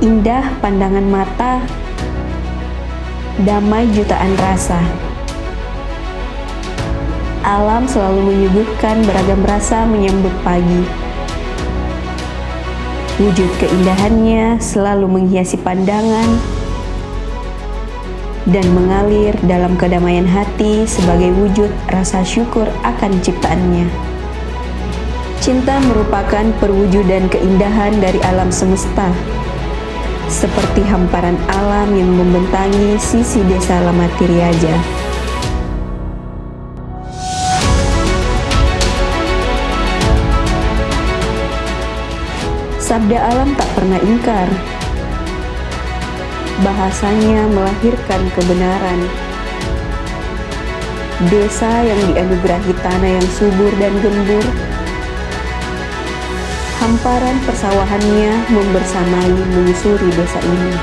Indah pandangan mata, damai jutaan rasa. Alam selalu menyuguhkan beragam rasa menyambut pagi. Wujud keindahannya selalu menghiasi pandangan dan mengalir dalam kedamaian hati sebagai wujud rasa syukur akan ciptaannya. Cinta merupakan perwujudan keindahan dari alam semesta, seperti hamparan alam yang membentangi sisi desa Lamatiriaja. Sabda alam tak pernah ingkar. Bahasanya melahirkan kebenaran. Desa yang dianugerahi tanah yang subur dan gembur, hamparan persawahannya membersamai menyusuri desa ini.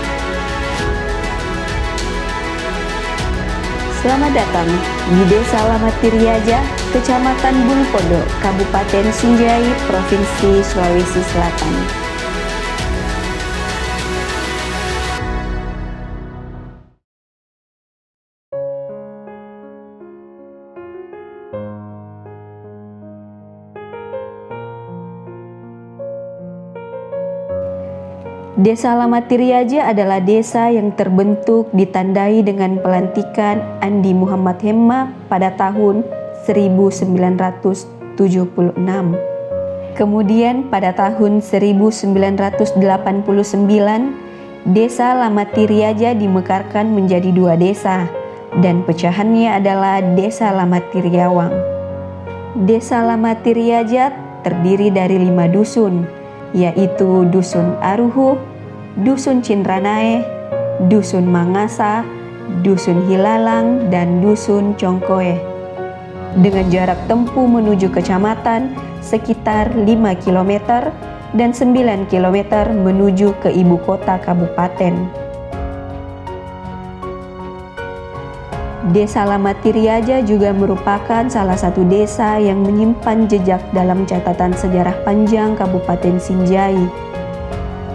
Selamat datang di Desa Lamatiriaja, Kecamatan Bulupodo, Kabupaten Sinjai, Provinsi Sulawesi Selatan. Desa Lamatiriaja adalah desa yang terbentuk ditandai dengan pelantikan Andi Muhammad Hemma pada tahun 1976. Kemudian pada tahun 1989, Desa Lamatiriaja dimekarkan menjadi 2 desa dan pecahannya adalah Desa Lamatiriawang. Desa Lamatiriaja terdiri dari 5 dusun, yaitu Dusun Aruhu, Dusun Cinranae, Dusun Mangasa, Dusun Hilalang, dan Dusun Congkoe. Dengan jarak tempuh menuju kecamatan sekitar 5 km dan 9 km menuju ke ibu kota kabupaten. Desa Lamatiriaja juga merupakan salah satu desa yang menyimpan jejak dalam catatan sejarah panjang Kabupaten Sinjai.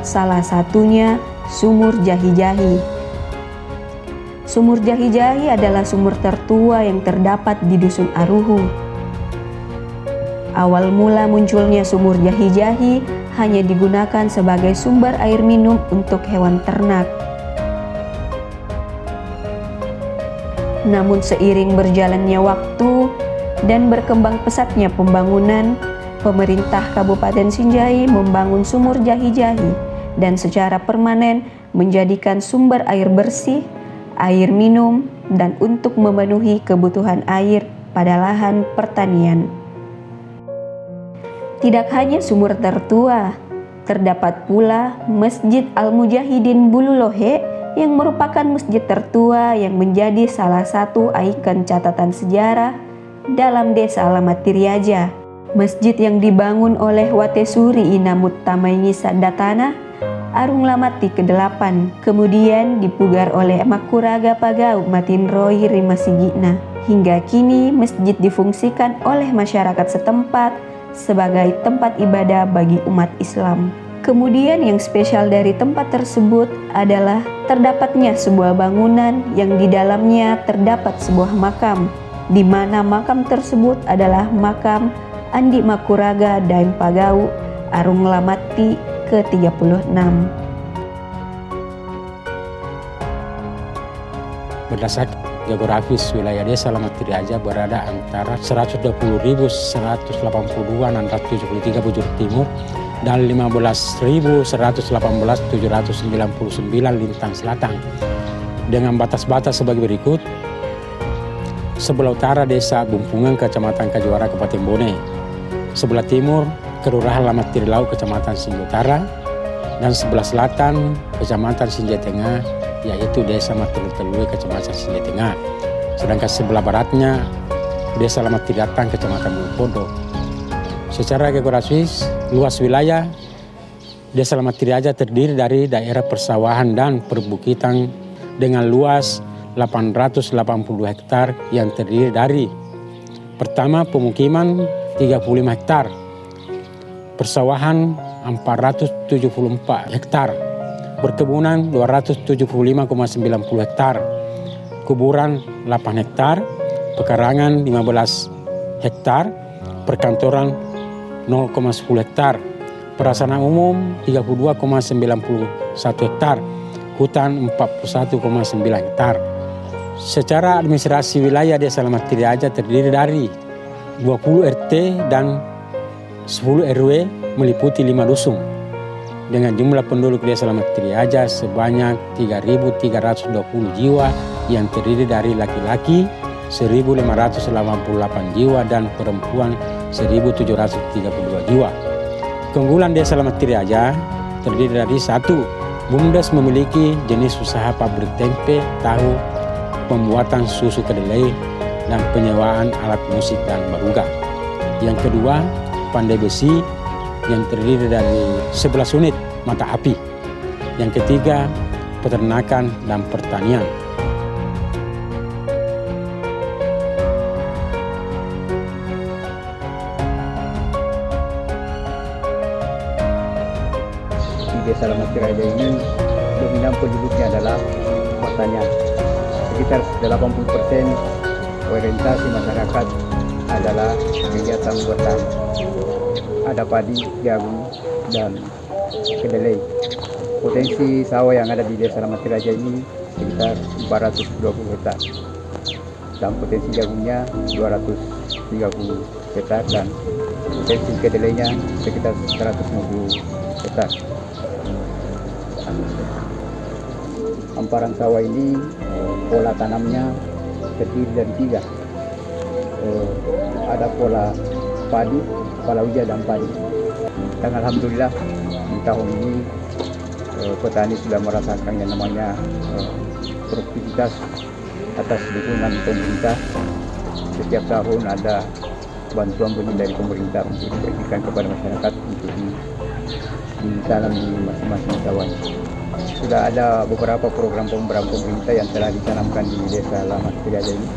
Salah satunya Sumur Jahi-Jahi. Sumur Jahi-Jahi adalah sumur tertua yang terdapat di Dusun Aruhu. Awal mula munculnya Sumur Jahi-Jahi hanya digunakan sebagai sumber air minum untuk hewan ternak. Namun seiring berjalannya waktu dan berkembang pesatnya pembangunan, pemerintah Kabupaten Sinjai membangun Sumur Jahi-Jahi dan secara permanen menjadikan sumber air bersih, air minum, dan untuk memenuhi kebutuhan air pada lahan pertanian. Tidak hanya sumur tertua, terdapat pula Masjid Al-Mujahidin Bululohe yang merupakan masjid tertua yang menjadi salah satu ikon catatan sejarah dalam Desa Lamatiriaja. Masjid yang dibangun oleh Watesuri Inamut Tamaini Sadatana Arung Lamati ke-8, kemudian dipugar oleh Makuraga Pagau Matinroi Rimasigina. Hingga kini masjid difungsikan oleh masyarakat setempat sebagai tempat ibadah bagi umat Islam. Kemudian yang spesial dari tempat tersebut adalah terdapatnya sebuah bangunan yang di dalamnya terdapat sebuah makam, di mana makam tersebut adalah makam Andi Makuraga Daeng Pagau Arung Lamati ke-36. Berdasarkan geografis, wilayah Desa Lamatiriaja berada antara 120.182 bujur timur dan 15.118.799 lintang selatan, dengan batas-batas sebagai berikut. Sebelah utara Desa Gumpungan, Kecamatan Kajuara, Kabupaten Bone. Sebelah timur Kelurahan Lamatirilau, Kecamatan Sinjai Utara, dan sebelah selatan Kecamatan Sinjai Tengah, yaitu Desa Matilitelui, Kecamatan Sinjai Tengah. Sedangkan sebelah baratnya Desa Lamatiriatan, Kecamatan Bulupodo. Secara geografis, luas wilayah Desa Lamatiriaja terdiri dari daerah persawahan dan perbukitan dengan luas 882 hektar yang terdiri dari: pertama, pemukiman 35 hektar, persawahan 474 hektar, perkebunan 275,90 hektar, kuburan 8 hektar, pekarangan 15 hektar, perkantoran 0,10 hektar, perasaan umum 32,91 hektar, hutan 41,9 hektar. Secara administrasi wilayah Desa Alamat Tiriaja terdiri dari 20 RT dan 10 RW meliputi 5 dusun dengan jumlah penduduk Desa Alamat Tiriaja sebanyak 3.320 jiwa yang terdiri dari laki-laki 1.588 jiwa dan perempuan 1.732 jiwa. Keunggulan Desa Alamat Tiriaja terdiri dari 1. BUMDes memiliki jenis usaha pabrik tempe, tahu, pembuatan susu kedelai, dan penyewaan alat musik dan baruga. Yang kedua, pandai besi yang terdiri dari 11 unit mata api. Yang ketiga, peternakan dan pertanian. Di Desa Alamat Tiriaja ini dominan penduduknya adalah pertanian. Sekitar 80% orientasi masyarakat adalah kegiatan bertani. Ada padi, jagung, dan kedelai. Potensi sawah yang ada di Desa Alamat Tiriaja ini sekitar 420 hektar. Dan potensi jagungnya 230 hektar dan potensi kedelainya sekitar 150 hektar. Hamparan sawah ini pola tanamnya terdiri dari 3. Ada pola padi, palawija, dan padi. Dan alhamdulillah di tahun ini petani sudah merasakan yang namanya produktivitas atas dukungan pemerintah. Setiap tahun ada bantuan benih dari pemerintah untuk diberikan kepada masyarakat untuk ditanam di masing-masing sawah. Sudah ada beberapa program pemerintah yang telah ditanamkan di Desa Alamat Tiriaja ini,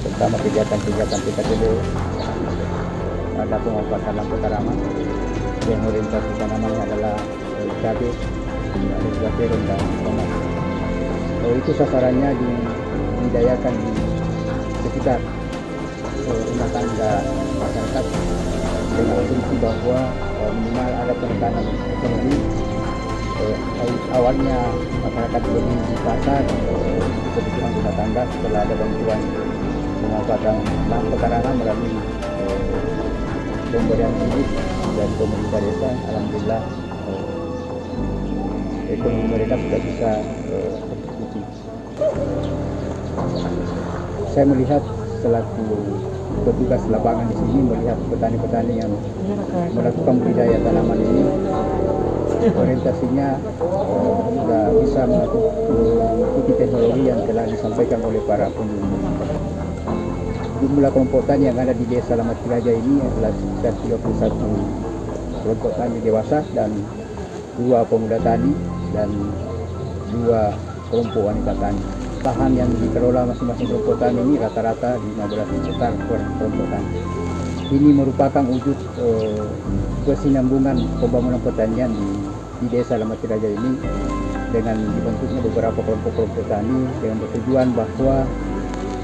terutama kegiatan-kegiatan PKTB, ada pengobatan lampu tanaman yang orientasi tanamannya adalah cabai, ada juga terong dan tomat. Itu sasarannya didayakan di sekitar rumah tangga masyarakat dengan asumsi bahwa minimal ada penekanan ekonomi. Awalnya masyarakat beli di pasar kebutuhan rumah tangga, setelah ada bantuan pengobatan lampu tanaman melalui pemberian bibit dari pemerintah desa, alhamdulillah ekonomi mereka sudah bisa tercukupi. Saya melihat selaku petugas lapangan di sini, melihat petani-petani yang melakukan budidaya tanaman ini, orientasinya sudah bisa mengikuti teknologi yang telah disampaikan oleh para penduduk. Jumlah kelompok tani yang ada di Desa Alamat Tiriaja ini adalah sekitar 31 kelompok tani dewasa dan 2 pemuda tani dan 2 kelompok wanita tani. Lahan yang dikelola masing-masing kelompok tani ini rata-rata 15 hektar per kelompok tani. Ini merupakan wujud kesinambungan pembangunan pertanian di Desa Alamat Tiriaja ini dengan dibentuknya beberapa kelompok-kelompok tani dengan bertujuan bahwa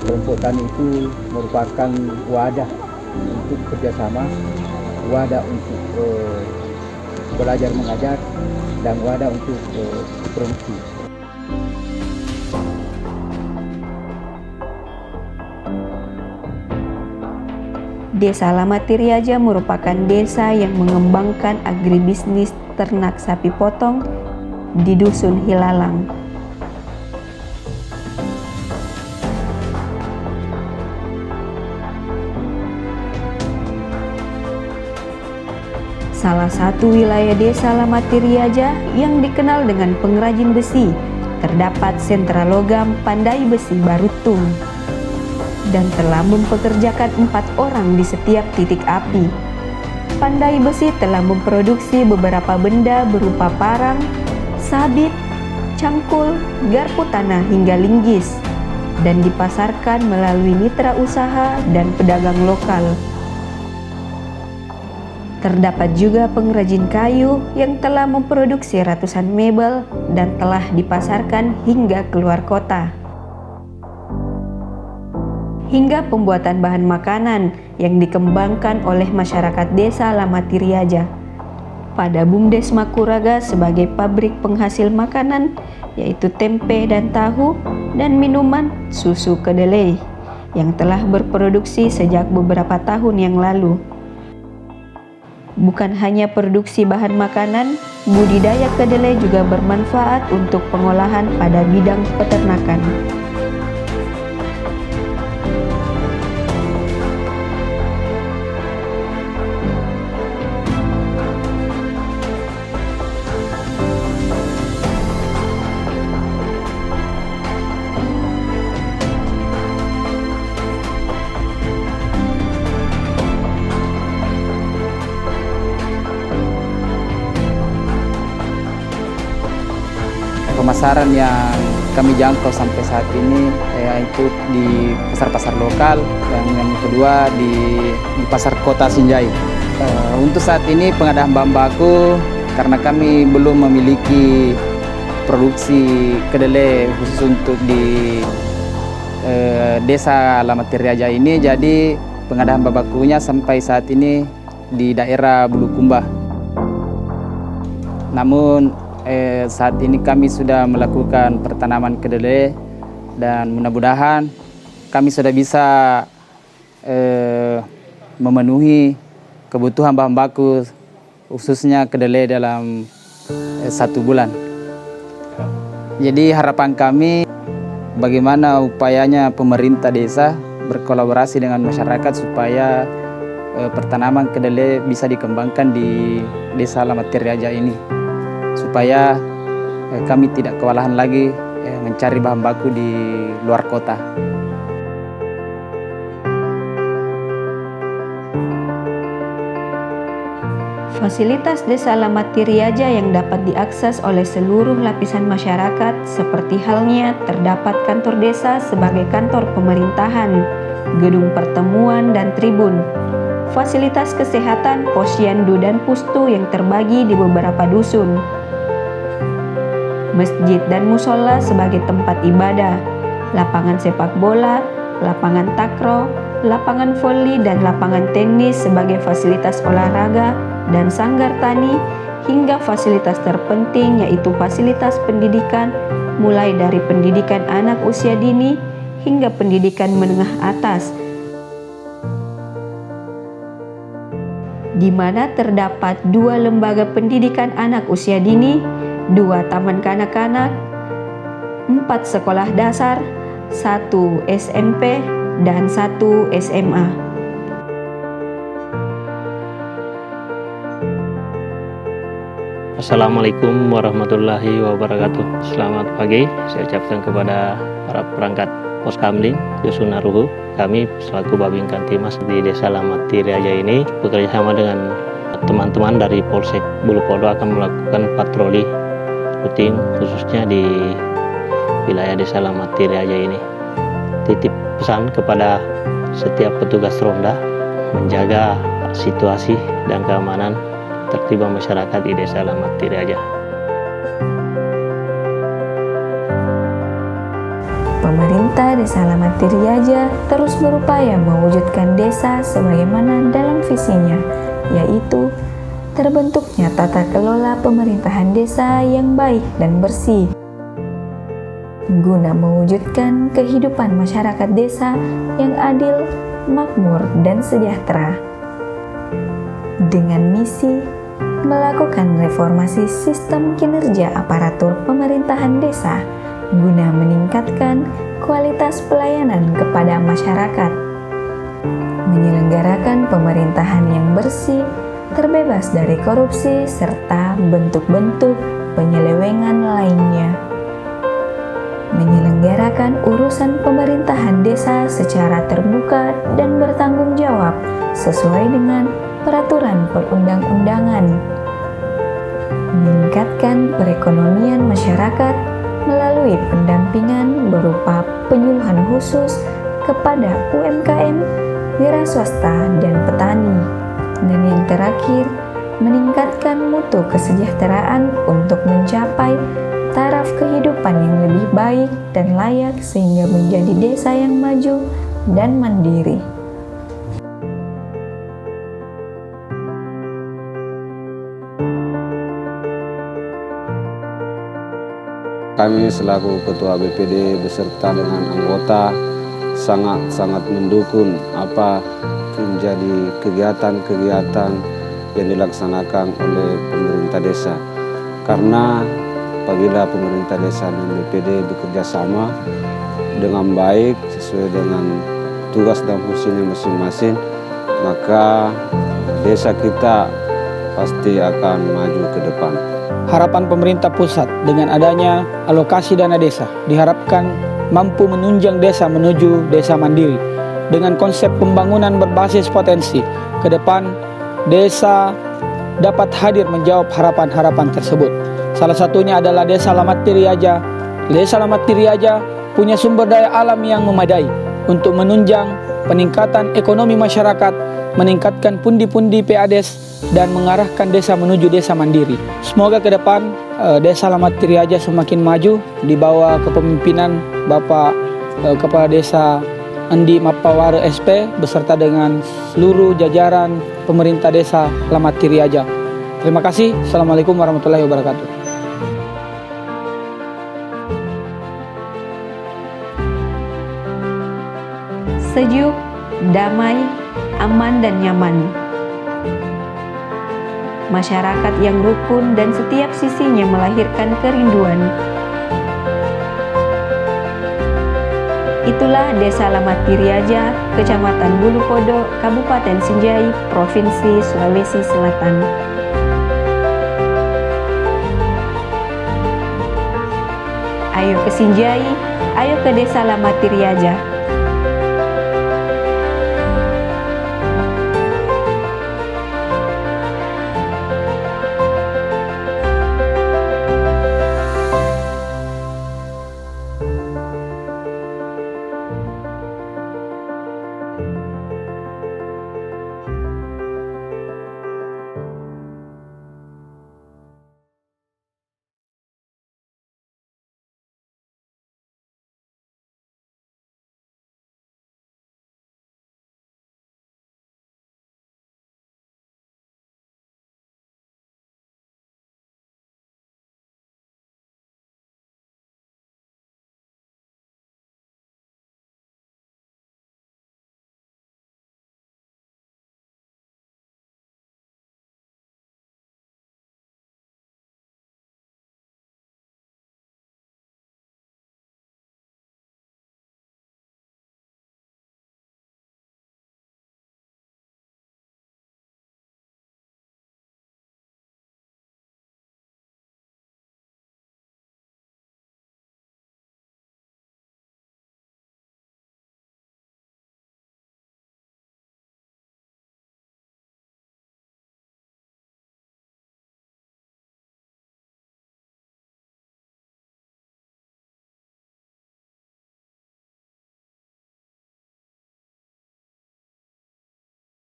kelompok tani itu merupakan wadah untuk kerjasama, wadah untuk belajar mengajar, dan wadah untuk produksi. Desa Alamat Tiriaja merupakan desa yang mengembangkan agribisnis ternak sapi potong di Dusun Hilalang. Salah satu wilayah Desa Alamat Tiriaja yang dikenal dengan pengrajin besi, terdapat sentra logam Pandai Besi Barutung dan telah mempekerjakan 4 orang di setiap titik api. Pandai Besi telah memproduksi beberapa benda berupa parang, sabit, cangkul, garpu tanah hingga linggis dan dipasarkan melalui mitra usaha dan pedagang lokal. Terdapat juga pengrajin kayu yang telah memproduksi ratusan mebel dan telah dipasarkan hingga keluar kota. Hingga pembuatan bahan makanan yang dikembangkan oleh masyarakat desa Lamatiriaja. Pada BUMDes Makuraga sebagai pabrik penghasil makanan, yaitu tempe dan tahu, dan minuman susu kedelai, yang telah berproduksi sejak beberapa tahun yang lalu. Bukan hanya produksi bahan makanan, budidaya kedelai juga bermanfaat untuk pengolahan pada bidang peternakan. Pemasaran yang kami jangkau sampai saat ini yaitu di pasar-pasar lokal, dan yang kedua di pasar kota Sinjai. Untuk saat ini pengadaan bahan baku, karena kami belum memiliki produksi kedelai khusus untuk di desa Lamatiriaja ini, jadi pengadaan bahan bakunya sampai saat ini di daerah Bulukumba. Namun saat ini kami sudah melakukan pertanaman kedelai, dan mudah-mudahan kami sudah bisa memenuhi kebutuhan bahan baku khususnya kedelai dalam 1 bulan. Jadi harapan kami bagaimana upayanya pemerintah desa berkolaborasi dengan masyarakat supaya pertanaman kedelai bisa dikembangkan di desa Lamatiriaja ini, supaya kami tidak kewalahan lagi mencari bahan baku di luar kota. Fasilitas desa Lamatiriaja yang dapat diakses oleh seluruh lapisan masyarakat, seperti halnya terdapat kantor desa sebagai kantor pemerintahan, gedung pertemuan dan tribun, fasilitas kesehatan, posyandu dan pustu yang terbagi di beberapa dusun, masjid dan musola sebagai tempat ibadah, lapangan sepak bola, lapangan takraw, lapangan voli dan lapangan tenis sebagai fasilitas olahraga, dan sanggar tani, hingga fasilitas terpenting yaitu fasilitas pendidikan, mulai dari pendidikan anak usia dini hingga pendidikan menengah atas, di mana terdapat 2 lembaga pendidikan anak usia dini, 2 taman kanak-kanak, 4 sekolah dasar, 1 SMP, dan 1 SMA. Assalamualaikum warahmatullahi wabarakatuh. Selamat pagi, saya ucapkan kepada para perangkat Pos Kamling Dusun Naruhu. Kami selaku Babin Kantimas di Desa Lamatiriaja ini bekerja sama dengan teman-teman dari Polsek Bulupodo akan melakukan patroli rutin khususnya di wilayah Desa Lamatiriaja ini. Titip pesan kepada setiap petugas ronda menjaga situasi dan keamanan tertib masyarakat di Desa Lamatiriaja. Pemerintah Desa Lamatiriaja terus berupaya mewujudkan desa sebagaimana dalam visinya, yaitu terbentuknya tata kelola pemerintahan desa yang baik dan bersih, guna mewujudkan kehidupan masyarakat desa yang adil, makmur, dan sejahtera. Dengan misi melakukan reformasi sistem kinerja aparatur pemerintahan desa guna meningkatkan kualitas pelayanan kepada masyarakat, menyelenggarakan pemerintahan yang bersih, terbebas dari korupsi, serta bentuk-bentuk penyelewengan lainnya, menyelenggarakan urusan pemerintahan desa secara terbuka dan bertanggung jawab sesuai dengan peraturan perundang-undangan, meningkatkan perekonomian masyarakat melalui pendampingan berupa penyuluhan khusus kepada UMKM, wira swasta, dan petani, Dan yang terakhir, meningkatkan mutu kesejahteraan untuk mencapai taraf kehidupan yang lebih baik dan layak sehingga menjadi desa yang maju dan mandiri. Kami selaku Ketua BPD beserta dengan anggota sangat mendukung apa menjadi kegiatan-kegiatan yang dilaksanakan oleh pemerintah desa. Karena apabila pemerintah desa dan BPD bekerja sama dengan baik sesuai dengan tugas dan fungsinya masing-masing, maka desa kita pasti akan maju ke depan. Harapan pemerintah pusat dengan adanya alokasi dana desa diharapkan mampu menunjang desa menuju desa mandiri dengan konsep pembangunan berbasis potensi. Ke depan, desa dapat hadir menjawab harapan-harapan tersebut. Salah satunya adalah Desa Lamat Tiriaja. Desa Lamat Tiriaja punya sumber daya alam yang memadai untuk menunjang peningkatan ekonomi masyarakat, meningkatkan pundi-pundi PADES, dan mengarahkan desa menuju desa mandiri. Semoga ke depan Desa Lamat Tiriaja semakin maju di bawah kepemimpinan Bapak Kepala Desa Andi Mapaware SP beserta dengan seluruh jajaran pemerintah Desa Lamat Tiriaja. Terima kasih. Assalamualaikum warahmatullahi wabarakatuh. Sejuk, damai, aman dan nyaman. Masyarakat yang rukun dan setiap sisinya melahirkan kerinduan. Itulah Desa Lamat Tiriaja, Kecamatan Bulupodo, Kabupaten Sinjai, Provinsi Sulawesi Selatan. Ayo ke Sinjai, ayo ke Desa Lamat Tiriaja.